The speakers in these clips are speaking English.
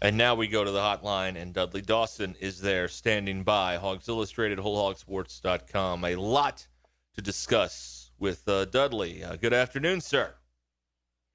And now we go to the hotline, and Dudley Dawson is there standing by. Hawgs Illustrated, WholeHogSports.com. A lot to discuss with Dudley. Good afternoon, sir.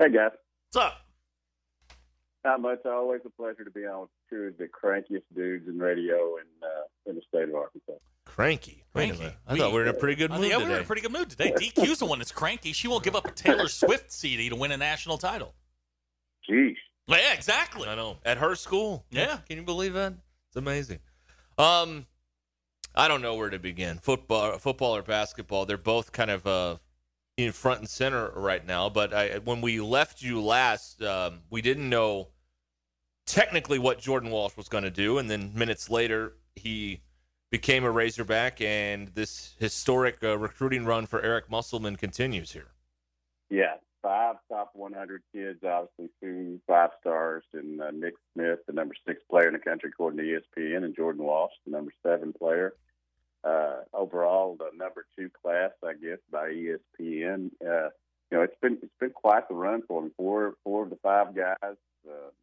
Hey, guys. What's up? Not much. Always a pleasure to be on with two of the crankiest dudes in radio in the state of Arkansas. Cranky. Wait a Cranky. minute. I thought we were in a pretty good mood Yeah, today. we were in a pretty good mood today. DQ's the one that's cranky. She won't give up a Taylor Swift CD to win a national title. Jeez. Yeah, exactly. I know. At her school. Yeah. Can you believe that? It's amazing. I don't know where to begin. Football or basketball, they're both kind of in front and center right now. But when we left you last, we didn't know technically what Jordan Walsh was going to do. And then minutes later, he became a Razorback, and this historic recruiting run for Eric Musselman continues here. Yeah. 5 top 100 kids, obviously 2 5-stars, and Nick Smith, the number 6 player in the country according to ESPN, and Jordan Walsh, the number 7 player. Overall, the number 2 class, I guess, by ESPN. It's been quite the run for them. Four of the 5 guys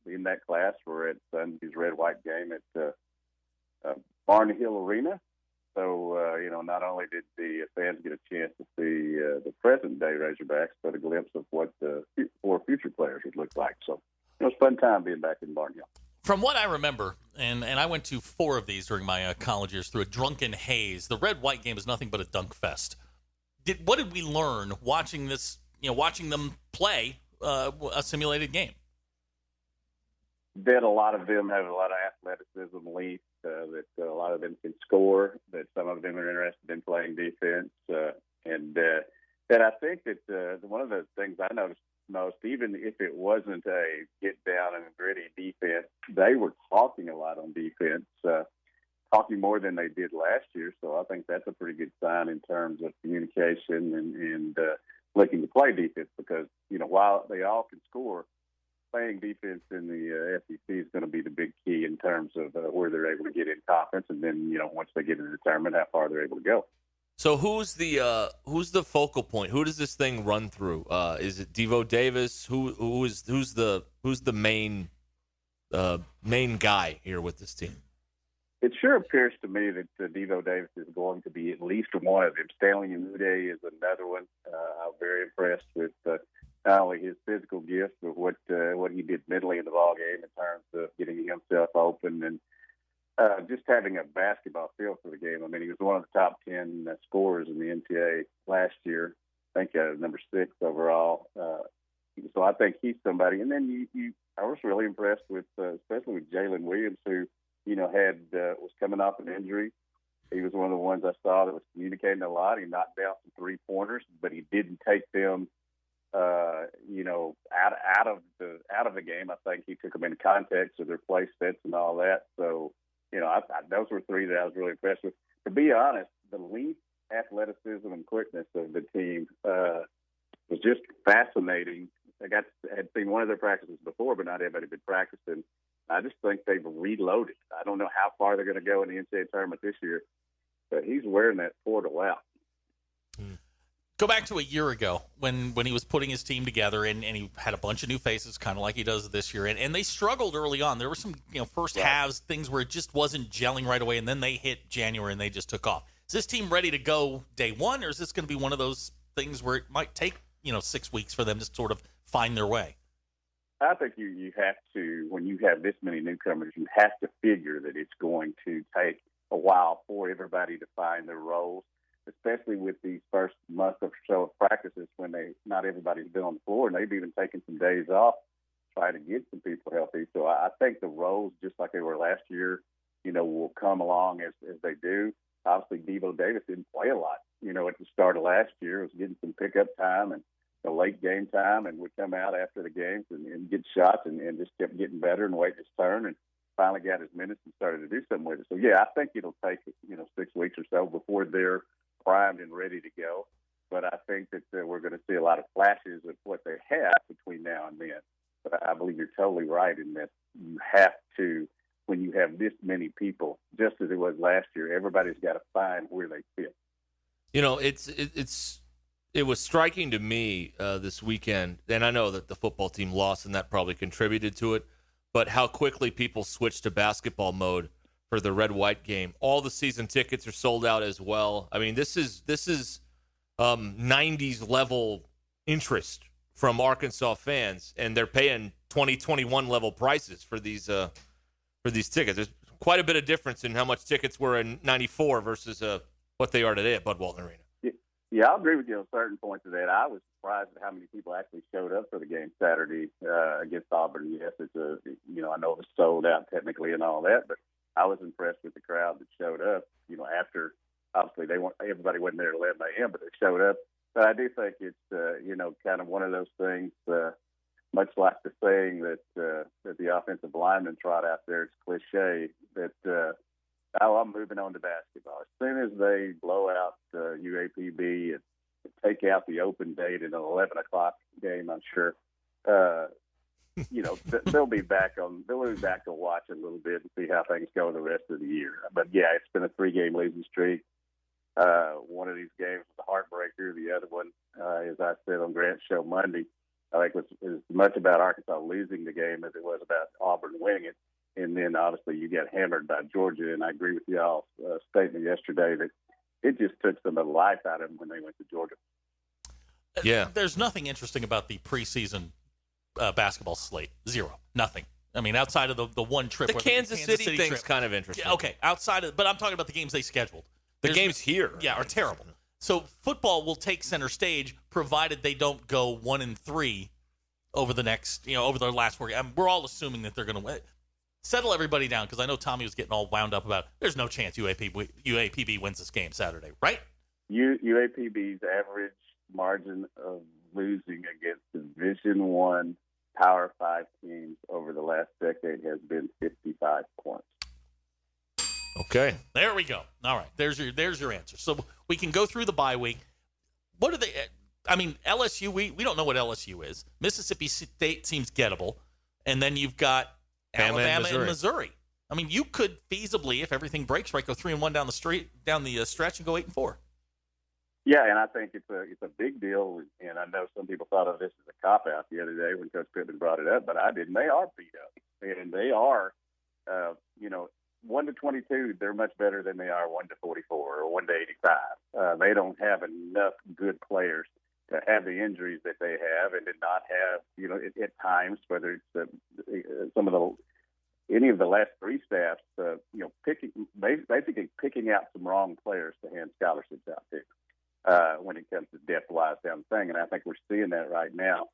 in that class were at Sunday's red-white game at Barney Hill Arena. So, not only did the fans get a chance to see the present-day Razorbacks, but a glimpse of what the 4 future players would look like. So, it was a fun time being back in Barnhill. From what I remember, and I went to 4 of these during my college years through a drunken haze, the red-white game is nothing but a dunk fest. What did we learn watching this, watching them play a simulated game? That a lot of them have a lot of athleticism, length, that a lot of them can score, that some of them are interested in playing defense. And I think that one of the things I noticed most, even if it wasn't a get down and gritty defense, they were talking a lot on defense, talking more than they did last year. So I think that's a pretty good sign in terms of communication and looking to play defense because, while they all can score, playing defense in the SEC is going to be the big key in terms of where they're able to get in conference, and then once they get into the tournament, how far they're able to go. So who's the focal point? Who does this thing run through? Is it Devo Davis? Who's the main guy here with this team? It sure appears to me that Devo Davis is going to be at least one of them. Stanley Umude is another one. I'm very impressed with not only his physical gifts, but what he did mentally in the ball game in terms of getting himself open and just having a basketball feel for the game. I mean, he was one of the top 10 scorers in the NCAA last year. I think number 6 overall. So I think he's somebody. And then I was really impressed with, especially with Jalen Williams, who was coming off an injury. He was one of the ones I saw that was communicating a lot. He knocked down some 3-pointers, but he didn't take them out of the game. I think he took them into context of their play sets and all that. So, those were 3 that I was really impressed with. To be honest, the length, athleticism, and quickness of the team was just fascinating. Had seen one of their practices before, but not everybody had been practicing. I just think they've reloaded. I don't know how far they're going to go in the NCAA tournament this year, but he's wearing that portal out. Go back to a year ago when he was putting his team together and he had a bunch of new faces, kind of like he does this year. And they struggled early on. There were some first halves, things where it just wasn't gelling right away, and then they hit January and they just took off. Is this team ready to go day one, or is this going to be one of those things where it might take 6 weeks for them to sort of find their way? I think you have to, when you have this many newcomers, you have to figure that it's going to take a while for everybody to find their roles, especially with these first month or so of practices when not everybody's been on the floor, and they've even taken some days off trying to get some people healthy. So I think the roles, just like they were last year, will come along as they do. Obviously, Devo Davis didn't play a lot, at the start of last year. It was getting some pickup time and the late game time, and would come out after the games and get shots and just kept getting better and wait his turn and finally got his minutes and started to do something with it. So, yeah, I think it'll take, 6 weeks or so before they're primed and ready to go. But I think that we're going to see a lot of flashes of what they have between now and then. But I believe you're totally right in that you have to, when you have this many people, just as it was last year, everybody's got to find where they fit. It was striking to me this weekend, and I know that the football team lost and that probably contributed to it, but how quickly people switch to basketball mode for the red-white game. All the season tickets are sold out as well. I mean, this is 90s level interest from Arkansas fans, and they're paying 2021 level prices for these tickets. There's quite a bit of difference in how much tickets were in '94 versus what they are today at Bud Walton Arena. Yeah, I'll agree with you on certain points of that. I was surprised at how many people actually showed up for the game Saturday against Auburn. Yes, I know it was sold out technically and all that, but I was impressed with the crowd that showed up. After obviously everybody wasn't there at 11 a.m., but they showed up. But I do think it's kind of one of those things, much like the saying that the offensive lineman trot out there. It's cliche that. I'm moving on to basketball. As soon as they blow out UAPB and take out the open date in an 11 o'clock game, I'm sure, they'll be back to watch a little bit and see how things go the rest of the year. But yeah, it's been a 3-game losing streak. One of these games was a heartbreaker. The other one, as I said on Grant's show Monday, I think was as much about Arkansas losing the game as it was about Auburn winning it. And then, obviously, you get hammered by Georgia. And I agree with y'all's statement yesterday that it just took some of the life out of them when they went to Georgia. Yeah. There's nothing interesting about the preseason basketball slate. Zero. Nothing. I mean, outside of the one trip. The Kansas City thing's trip. Kind of interesting. Yeah, okay, but I'm talking about the games they scheduled. The games here. Yeah, are terrible. So football will take center stage provided they don't go 1-3 over the next, over their last 4 games. We're all assuming that they're going to win. Settle everybody down, because I know Tommy was getting all wound up about it. There's no chance UAPB wins this game Saturday, right? UAPB's average margin of losing against Division I Power 5 teams over the last decade has been 55 points. Okay. There we go. All right. There's your answer. So we can go through the bye week. What are they? I mean, LSU, we don't know what LSU is. Mississippi State seems gettable. And then you've got Alabama and Missouri. I mean, you could feasibly, if everything breaks right, go 3-1 down the stretch and go 8-4. Yeah, and I think it's a big deal. And I know some people thought of this as a cop out the other day when Coach Pittman brought it up, but I didn't. They are beat up, and they are, 1-22. They're much better than they are 1-44 or 1-85. They don't have enough good players to have the injuries that they have, and did not have, at times, whether it's any of the last 3 staffs, basically picking out some wrong players to hand scholarships out to when it comes to depth-wise down the thing. And I think we're seeing that right now.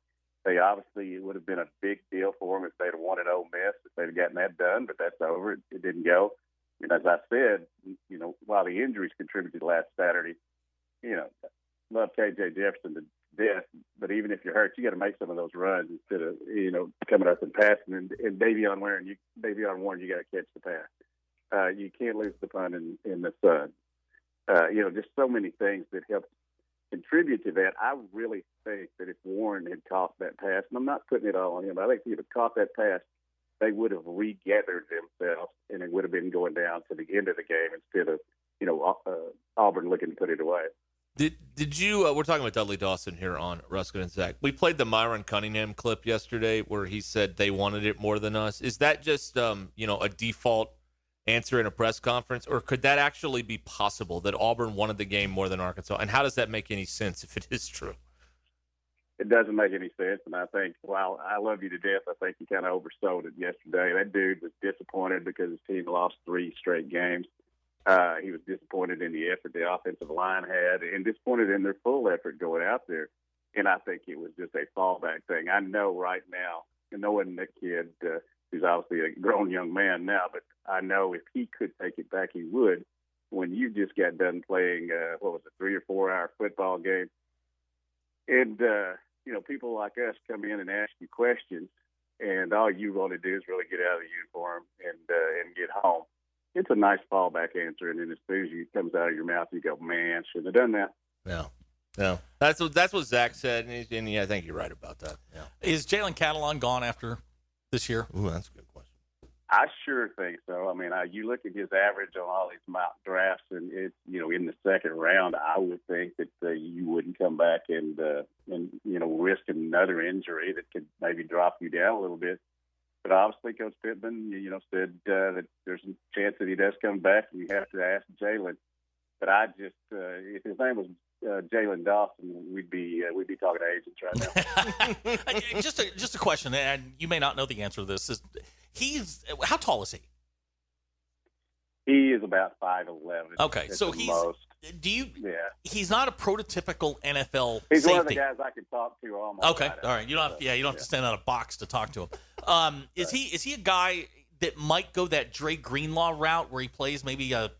It would have been a big deal for them if they'd have won at Ole Miss, if they'd have gotten that done, but that's over. It didn't go. And as I said, while the injuries contributed last Saturday, love KJ Jefferson to death, but even if you're hurt, you got to make some of those runs instead of coming up and passing. And Davion Warren, you got to catch the pass. You can't lose the punt in the sun. Just so many things that help contribute to that. I really think that if Warren had caught that pass, and I'm not putting it all on him, but I think if he had caught that pass, they would have regathered themselves, and it would have been going down to the end of the game instead of Auburn looking to put it away. Did you? We're talking about Dudley Dawson here on Ruscin Zach. We played the Myron Cunningham clip yesterday where he said they wanted it more than us. Is that just a default answer in a press conference, or could that actually be possible that Auburn wanted the game more than Arkansas? And how does that make any sense if it is true? It doesn't make any sense, and I think, while I love you to death, I think he kind of oversold it yesterday. That dude was disappointed because his team lost 3 straight games. He was disappointed in the effort the offensive line had, and disappointed in their full effort going out there. And I think it was just a fallback thing. I know right now, and knowing the kid, who's obviously a grown young man now, but I know if he could take it back, he would. When you just got done playing, 3 or 4 hour football game, and people like us come in and ask you questions, and all you want to do is really get out of the uniform and get home. It's a nice fallback answer, and then as soon as it comes out of your mouth, you go, "Man, should have done that." No. That's what Zach said, and I think you're right about that. Yeah. Is Jalen Catalon gone after this year? Ooh, that's a good question. I sure think so. I mean, you look at his average on all these mock drafts, and it's in the second round. I would think that you wouldn't come back and risk another injury that could maybe drop you down a little bit. But obviously, Coach Pittman, said that there's a chance that he does come back, and you have to ask Jalen. But I just, if his name was Jalen Dawson, we'd be talking to agents right now. Just a question, and you may not know the answer to this. How tall is he? He is about 5'11". Okay, so he's not a prototypical NFL He's safety. one of the guys I can talk to almost. Okay, all right. You don't have to stand out a box to talk to him. Is he a guy that might go that Dre Greenlaw route where he plays maybe a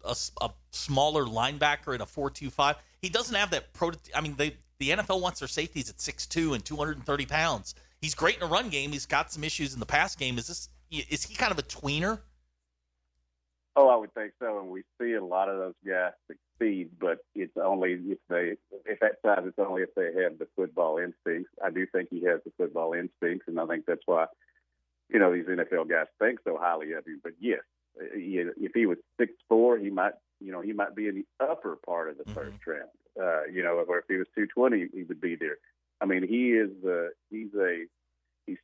smaller linebacker in a 4-2-5? He doesn't have that the NFL wants their safeties at 6'2" and 230 pounds. He's great in a run game. He's got some issues in the pass game. Is he kind of a tweener? Oh, I would think so, and we see a lot of those guys succeed, but it's only if that size, it's only if they have the football instincts. I do think he has the football instincts, and I think that's why, these NFL guys think so highly of him. But yes, if he was 6'4", he might be in the upper part of the first round. Or if he was 220, he would be there. I mean, he's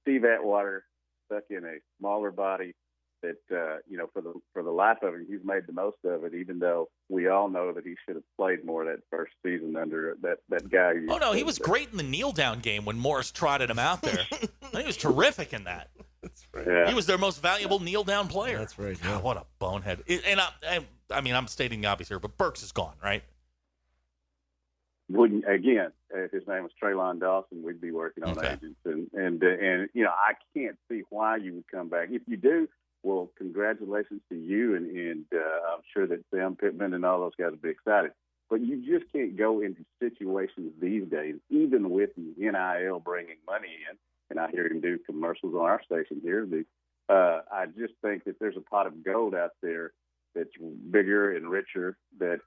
Steve Atwater stuck in a smaller body. That for the life of him, he's made the most of it. Even though we all know that he should have played more that first season under that guy. Oh no, he was great in the kneel down game when Morris trotted him out there. He was terrific in that. That's right. Yeah. He was their most valuable kneel down player. That's right. God, what a bonehead! And I'm stating the obvious here, but Burks is gone, right? Wouldn't again? If his name was Traylon Dawson, we'd be working on agents, and I can't see why you would come back if you do. Well, congratulations to you, and I'm sure that Sam Pittman and all those guys will be excited. But you just can't go into situations these days, even with NIL bringing money in, and I hear him do commercials on our station here. I just think that there's a pot of gold out there that's bigger and richer that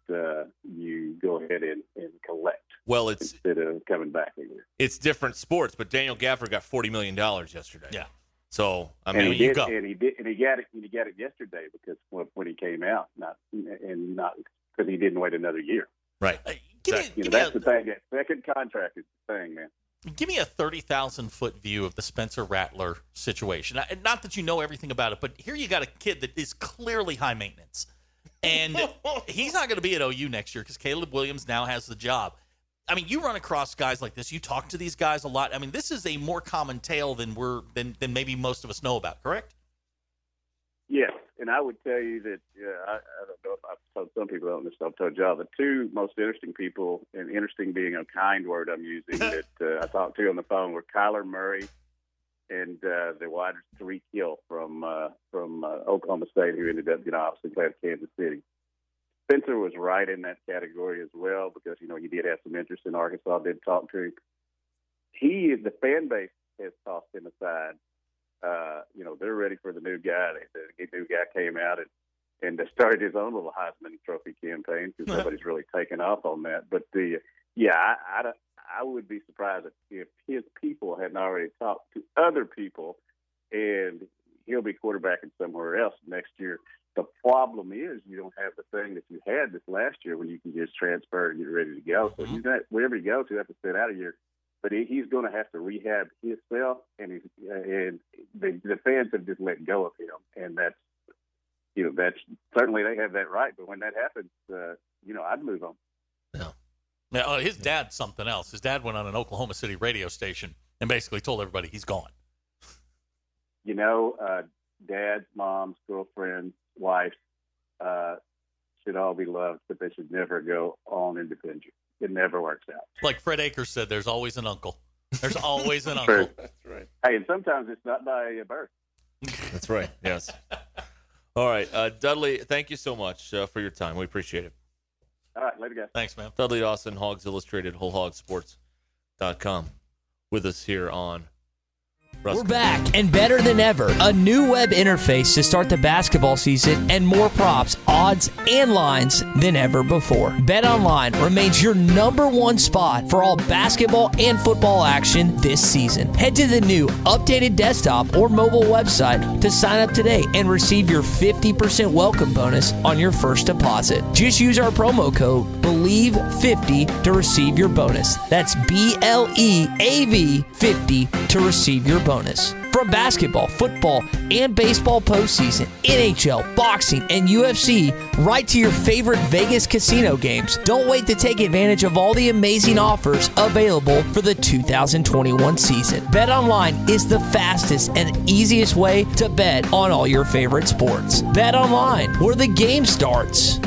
you go ahead and collect. Well, instead of coming back again. It's different sports, but Daniel Gaffer got $40 million yesterday. Yeah. So and he got it yesterday because when he came out, not because he didn't wait another year. Right. That's the thing. That second contract is the thing, man. Give me a 30,000-foot view of the Spencer Rattler situation. Not that you know everything about it, but here you got a kid that is clearly high maintenance, and he's not going to be at OU next year because Caleb Williams now has the job. I mean, you run across guys like this. You talk to these guys a lot. I mean, this is a more common tale than maybe most of us know about, correct? Yes, and I would tell you that I don't know if I've told some people on this. I've told y'all the two most interesting people, and interesting being a kind word I'm using, that I talked to on the phone were Kyler Murray and the wide receiver Hill from Oklahoma State, who ended up obviously playing Kansas City. Spencer was right in that category as well because, he did have some interest in Arkansas, did talk to him. The fan base has tossed him aside. They're ready for the new guy. The new guy came out and started his own little Heisman Trophy campaign because nobody's really taken off on that. But I would be surprised if his people hadn't already talked to other people, and he'll be quarterbacking somewhere else next year. The problem is you don't have the thing that you had this last year when you can just transfer and get ready to go. So wherever he goes, you have to sit out a year. But he's going to have to rehab himself, and the fans have just let go of him, and that's certainly they have that right. But when that happens, I'd move on. Yeah. Now his dad's something else. His dad went on an Oklahoma City radio station and basically told everybody he's gone. Dads, moms, girlfriends, wives should all be loved, but they should never go on independent. It never works out. Like Fred Akers said, there's always an uncle. There's always an uncle. That's right. Hey, and sometimes it's not by birth. That's right. Yes. All right. Dudley, thank you so much for your time. We appreciate it. All right. Later, guys. Thanks, man. Dudley Dawson, Hawgs Illustrated, WholeHogSports.com, with us here on Ruscin. We're back, and better than ever, a new web interface to start the basketball season and more props, odds, and lines than ever before. BetOnline remains your #1 spot for all basketball and football action this season. Head to the new updated desktop or mobile website to sign up today and receive your 50% welcome bonus on your first deposit. Just use our promo code BELIEVE50 to receive your bonus. That's BLEAV50 to receive your bonus. From basketball, football, and baseball postseason, NHL, boxing, and UFC, right to your favorite Vegas casino games. Don't wait to take advantage of all the amazing offers available for the 2021 season. BetOnline is the fastest and easiest way to bet on all your favorite sports. BetOnline, where the game starts.